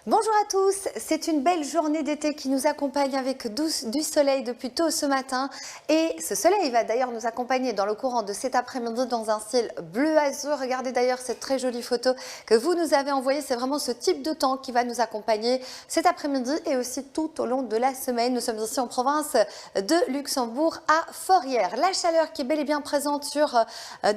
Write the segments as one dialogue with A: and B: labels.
A: Bonjour à tous, c'est une belle journée d'été qui nous accompagne avec du soleil depuis tôt ce matin et ce soleil va d'ailleurs nous accompagner dans le courant de cet après-midi dans un ciel bleu azur. Regardez d'ailleurs cette très jolie photo que vous nous avez envoyée, c'est vraiment ce type de temps qui va nous accompagner cet après-midi et aussi tout au long de la semaine. Nous sommes ici en province de Luxembourg à Fourrières. La chaleur qui est bel et bien présente sur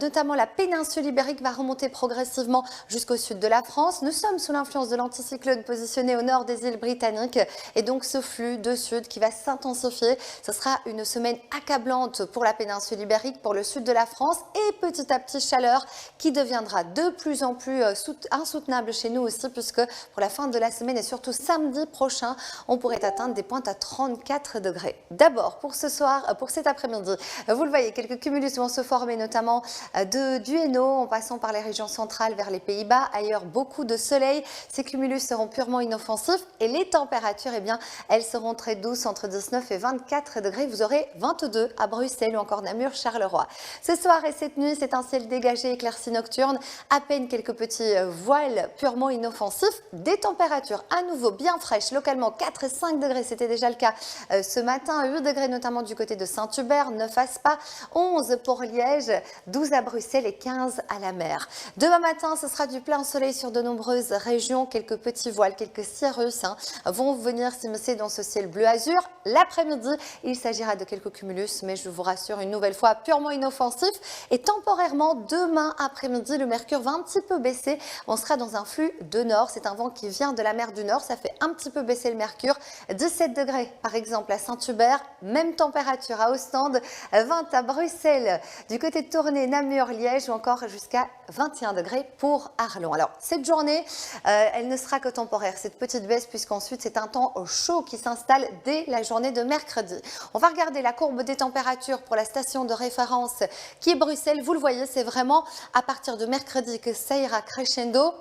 A: notamment la péninsule ibérique va remonter progressivement jusqu'au sud de la France. Nous sommes sous l'influence de l'anticyclone positionné au nord des îles britanniques et donc ce flux de sud qui va s'intensifier. Ce sera une semaine accablante pour la péninsule ibérique, pour le sud de la France et petit à petit chaleur qui deviendra de plus en plus insoutenable chez nous aussi puisque pour la fin de la semaine et surtout samedi prochain, on pourrait atteindre des pointes à 34 degrés. D'abord pour ce soir, pour cet après-midi, vous le voyez, quelques cumulus vont se former notamment du Hainaut en passant par les régions centrales vers les Pays-Bas. Ailleurs, beaucoup de soleil. Ces cumulus seront purement inoffensifs et les températures, eh bien, elles seront très douces entre 19 et 24 degrés. Vous aurez 22 à Bruxelles ou encore Namur, Charleroi. Ce soir et cette nuit, c'est un ciel dégagé, éclairci nocturne, à peine quelques petits voiles purement inoffensifs. Des températures à nouveau bien fraîches, localement 4 et 5 degrés, c'était déjà le cas ce matin, 8 degrés notamment du côté de Saint-Hubert, 9 à Spa, 11 pour Liège, 12 à Bruxelles et 15 à la mer. Demain matin, ce sera du plein soleil sur de nombreuses régions, quelques petits voiles, quelques cirrus vont venir s'immiscer dans ce ciel bleu azur. L'après-midi, il s'agira de quelques cumulus, mais je vous rassure une nouvelle fois, purement inoffensif. Et temporairement, demain après-midi, le mercure va un petit peu baisser. On sera dans un flux de nord. C'est un vent qui vient de la mer du Nord. Ça fait un petit peu baisser le mercure. 17 degrés, par exemple, à Saint-Hubert. Même température à Ostende. 20 à Bruxelles. Du côté de Tournai, Namur, Liège ou encore jusqu'à 21 degrés pour Arlon. Alors, cette journée, elle ne sera que temporaire, cette petite baisse, puisqu'ensuite c'est un temps chaud qui s'installe dès la journée de mercredi. On va regarder la courbe des températures pour la station de référence qui est Bruxelles. Vous le voyez, c'est vraiment à partir de mercredi que ça ira crescendo.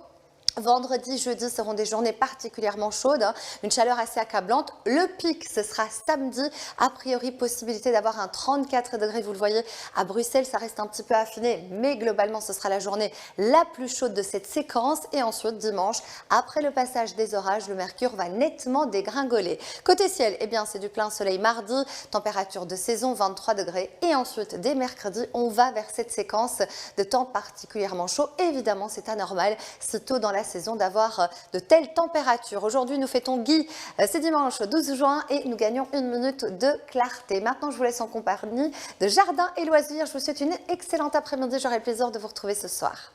A: Vendredi, jeudi seront des journées particulièrement chaudes, une chaleur assez accablante. Le pic, ce sera samedi. A priori, possibilité d'avoir un 34 degrés. Vous le voyez, à Bruxelles, ça reste un petit peu affiné, mais globalement, ce sera la journée la plus chaude de cette séquence. Et ensuite, dimanche, après le passage des orages, le mercure va nettement dégringoler. Côté ciel, eh bien, c'est du plein soleil mardi, température de saison 23 degrés. Et ensuite, dès mercredi, on va vers cette séquence de temps particulièrement chaud. Évidemment, c'est anormal, si tôt dans la saison d'avoir de telles températures. Aujourd'hui, nous fêtons Guy, c'est dimanche 12 juin et nous gagnons une minute de clarté. Maintenant, je vous laisse en compagnie de Jardin et Loisirs. Je vous souhaite une excellente après-midi. J'aurai le plaisir de vous retrouver ce soir.